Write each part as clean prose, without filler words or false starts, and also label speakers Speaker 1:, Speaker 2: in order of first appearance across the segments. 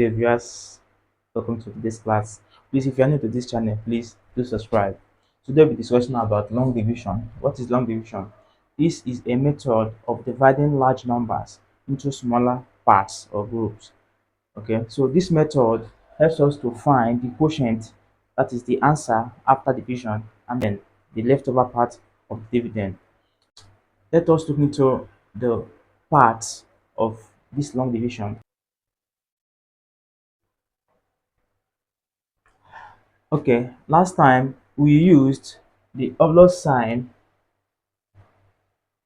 Speaker 1: day, viewers. Welcome to today's class. Please, if you're new to this channel, please do subscribe. Today, we'll be discussing about long division. What is long division? This is a method of dividing large numbers into smaller parts or groups. Okay, so this method helps us to find the quotient, that is the answer after division, and then the leftover part of the dividend. Let us look into the parts of this long division. Okay, last time we used the oblong sign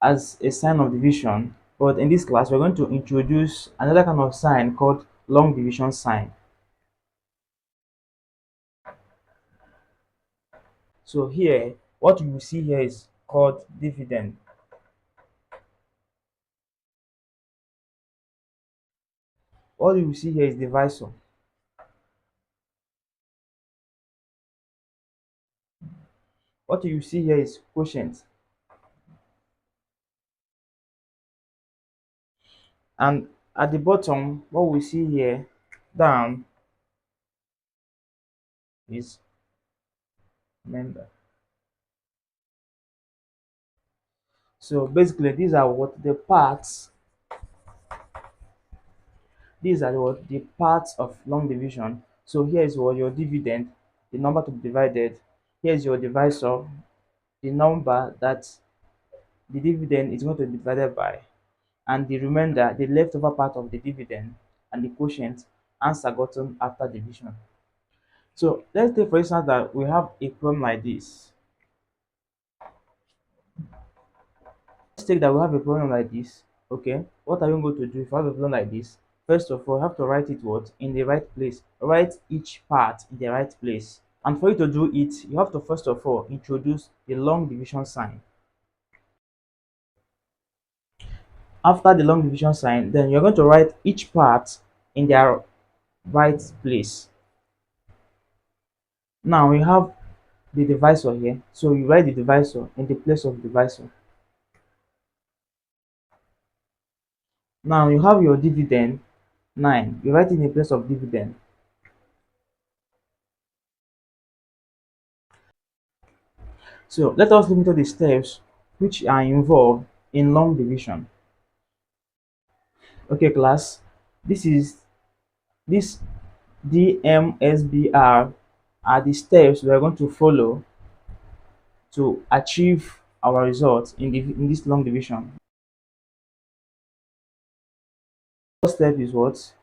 Speaker 1: as a sign of division, but in this class we're going to introduce another kind of sign called long division sign. So here, what you will see here is called dividend. What you will see here is divisor. What you will see here is quotient. And at the bottom, what we see here down is member. So basically, these are what the parts. These are what the parts of long division. So here is what your dividend, the number to be divided. Here is your divisor, the number that the dividend is going to be divided by, and the remainder, the leftover part of the dividend, and the quotient, answer gotten after division. So let's take for instance that we have a problem like this. Let's take that we have a problem like this. Okay, what are you going to do if you have a problem like this? First of all, you have to write it what in the right place. Write each part in the right place. And for you to do it, you have to first of all introduce the long division sign. After the long division sign, then you're going to write each part in their right place. Now we have the divisor here, so you write the divisor in the place of divisor. Now you have your dividend 9, you write it in the place of dividend. So let us look into the steps which are involved in long division. Okay class, this DMSBR are the steps we are going to follow to achieve our results in this long division. First step is what?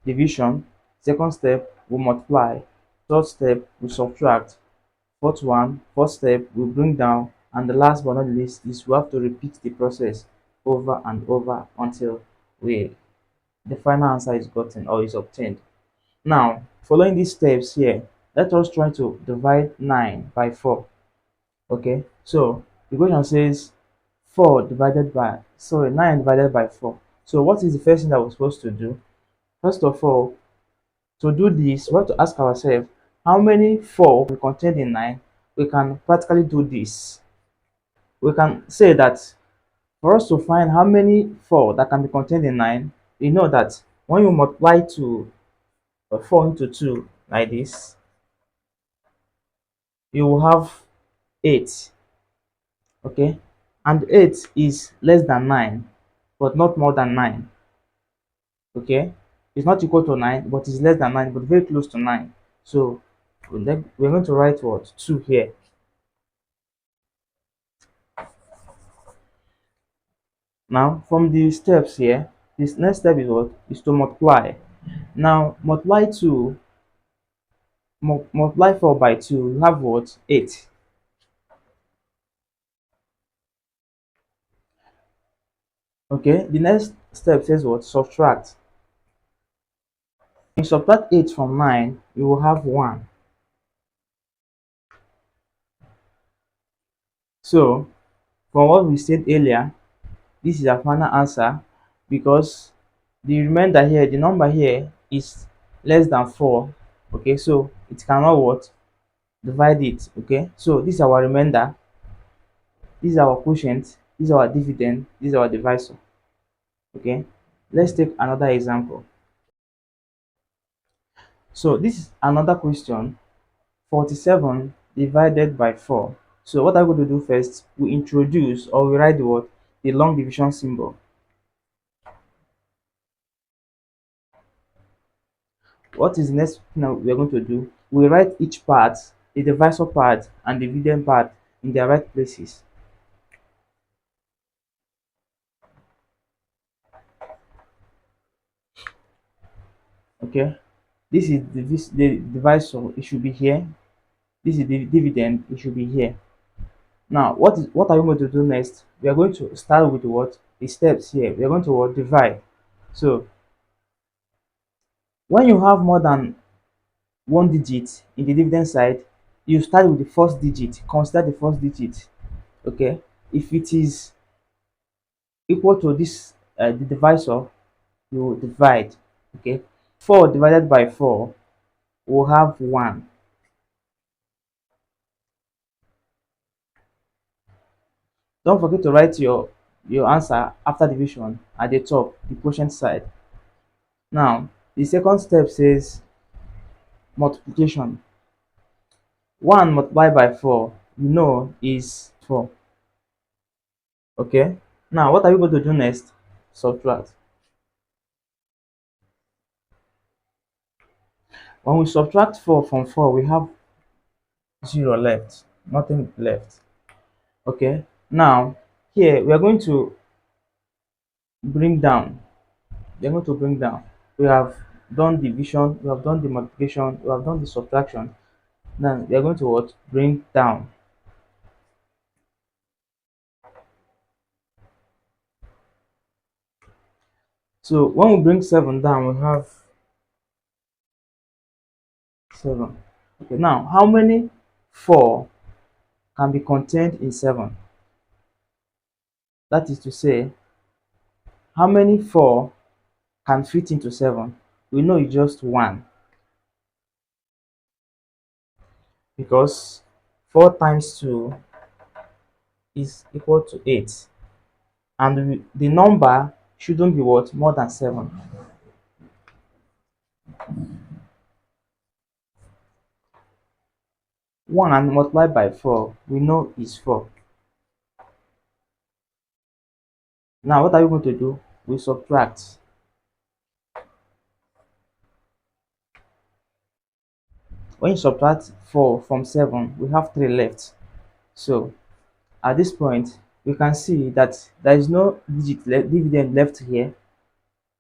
Speaker 1: Division. Second step, we multiply. Third step, we subtract. Fourth step, we bring down. And the last but not least is we have to repeat the process over and over until the final answer is gotten or is obtained. Now, following these steps here, let us try to divide 9 by 4. Okay, so the question says 9 divided by 4. So what is the first thing that we're supposed to do? First of all, to do this, we have to ask ourselves how many 4 will contain in 9. We can practically do this. We can say that for us to find how many 4 that can be contained in 9, we know that when you multiply 4 into 2 like this, you will have 8. Okay, and 8 is less than 9 but not more than 9. Okay, it's not equal to 9 but it's less than 9 but very close to 9. So we're going to write what 2 here. Now from the steps here, this next step is what is to multiply. Now multiply 4 by 2, you have what 8. Okay, the next step says what subtract. When you subtract 8 from 9, you will have 1. So from what we said earlier, this is our final answer because the remainder here, the number here is less than 4. Okay, so it cannot what divide it. Okay, so this is our remainder, this is our quotient, this is our dividend, this is our divisor. Okay, let's take another example. So this is another question. 47 divided by 4. So what I'm going to do first, we introduce or we write the word, the long division symbol. What is the next thing that we are going to do? We write each part, the divisor part and the dividend part, in their right places. Okay, this is the divisor, it should be here. This is the dividend, it should be here. Now what are we going to do next? We are going to start with what? The steps here. We are going to what? Divide. So when you have more than one digit in the dividend side, you start with the first digit. Consider the first digit. Okay, if it is equal to this the divisor, you divide. Okay, 4 divided by 4 will have 1. Don't forget to write your answer after division at the top, the quotient side. Now the second step says multiplication. 1 multiplied by 4, is 4. Okay, now what are we going to do next? Subtract. When we subtract 4 from 4, we have 0 left, nothing left. Okay, now here we are going to bring down. We are going to bring down. We have done division, we have done the multiplication, we have done the subtraction. Now we are going to what? Bring down. So when we bring 7 down, we have 7. Okay, now how many 4 can be contained in 7? That is to say, how many 4 can fit into 7? We know it's just 1, because 4 times 2 is equal to 8, and the number shouldn't be what? More than 7. 1 multiplied by 4, we know is 4. Now what are we going to do? We subtract. When you subtract 4 from 7, we have 3 left. So at this point, we can see that there is no dividend left here,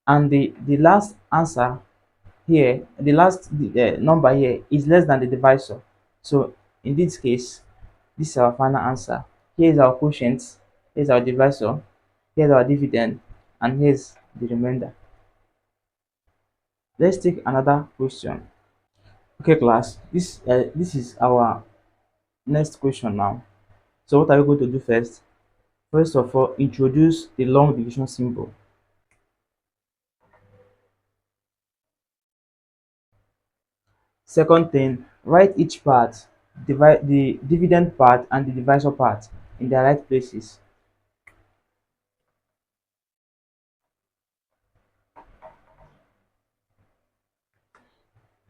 Speaker 1: and the last answer here, the last number here is less than the divisor. So in this case, this is our final answer. Here is our quotient, here is our divisor, here is our dividend, and here's the remainder. Let's take another question. Okay, class, this is our next question now. So what are we going to do first? First of all, introduce the long division symbol. Second thing, write each part, divide the dividend part and the divisor part in their right places.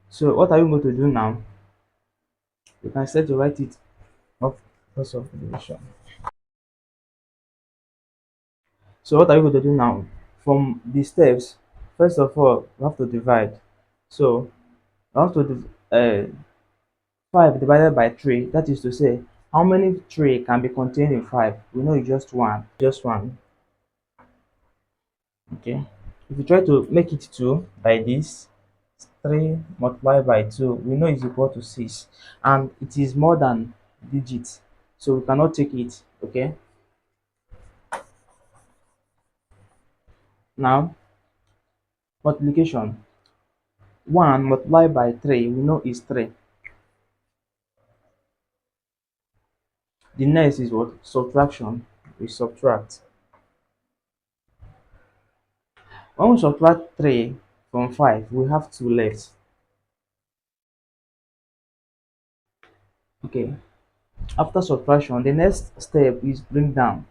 Speaker 1: So what are you going to do now? You can start to write it off first of division. So what are you going to do now? From the steps, first of all, we have to divide. So we have to 5 divided by 3. That is to say, how many 3 can be contained in 5? We know it's just 1. Just 1. Okay. If you try to make it 2 by this, 3 multiplied by 2, we know is equal to 6, and it is more than digits, so we cannot take it. Okay, now multiplication. 1 multiplied by 3, we know is 3. The next is what? Subtraction. We subtract. When we subtract 3 from 5, we have 2 left. Okay, after subtraction, the next step is bring down.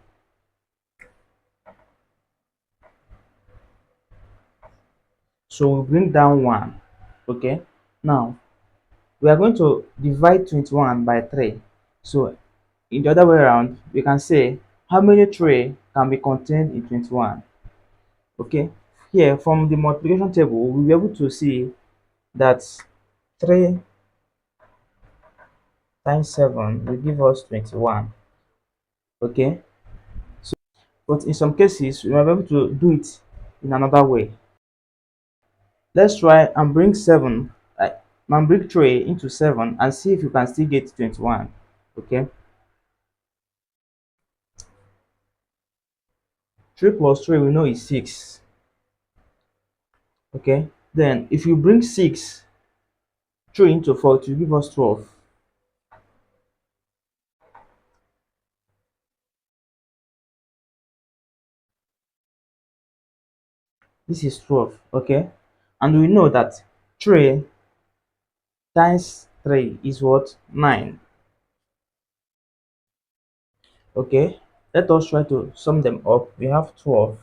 Speaker 1: So we bring down 1. Okay, Now we are going to divide 21 by 3. So in the other way around, we can say how many 3 can be contained in 21. Okay, here from the multiplication table, we'll be able to see that 3 times 7 will give us 21. Okay, but in some cases, we might be able to do it in another way. Let's try and bring 7, and bring 3 into 7 and see if you can still get 21. Okay, 3 plus 3 we know is 6. Okay, then if you bring 6 3 into 4, it will give us 12. This is 12. Okay, and we know that 3 times 3 is what? 9. Okay, let us try to sum them up. We have 12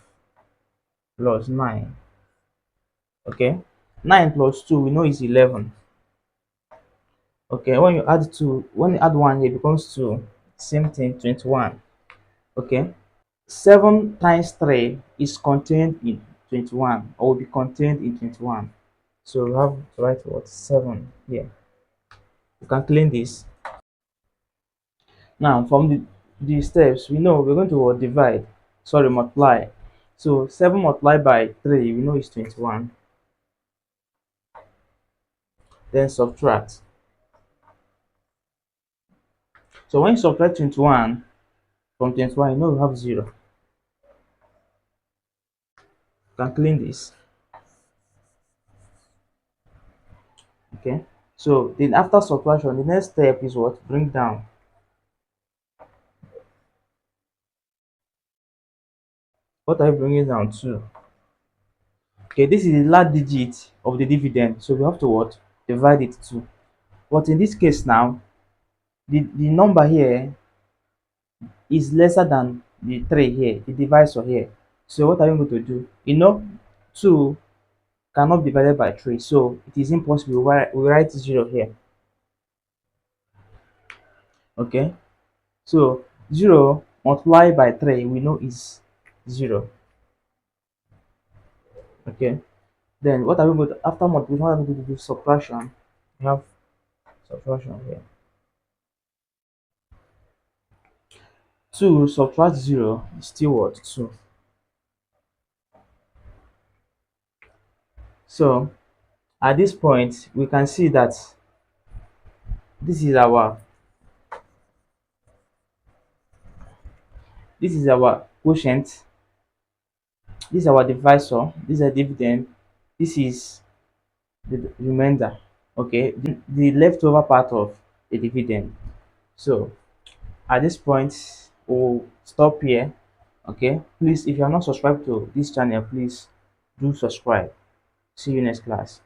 Speaker 1: plus 9. Okay, 9 plus 2 we know is 11. Okay, when you add 1 here, it becomes 2. Same thing, 21. Okay, 7 times 3 is contained in 21, or will be contained in 21. So we have to write what? 7 here. You can clean this. Now from the steps, we know we're going to divide, sorry, multiply. So 7 multiplied by 3, we know is 21. Then subtract. So when you subtract 21 from 21, you know we have 0. You can clean this. Okay. So then after subtraction, the next step is what? Bring down. What are you bringing down to? Okay, this is the last digit of the dividend. So we have to what? Divide it to. But in this case now, the number here is lesser than the 3 here, the divisor here. So what are you going to do? 2 cannot be divided by 3, so it is impossible. We write 0 here. Okay, so 0 multiplied by 3 we know is 0. Okay, then what are we going to, after multiplication, what are we going to do? Subtraction. We have subtraction here. 2 subtract 0 is still what? 2. So at this point we can see that this is our this is our quotient, this is our divisor, this is a dividend, this is the remainder. Okay, the leftover part of the dividend. So at this point we'll stop here. Okay, please, if you are not subscribed to this channel, please do subscribe. See you next class.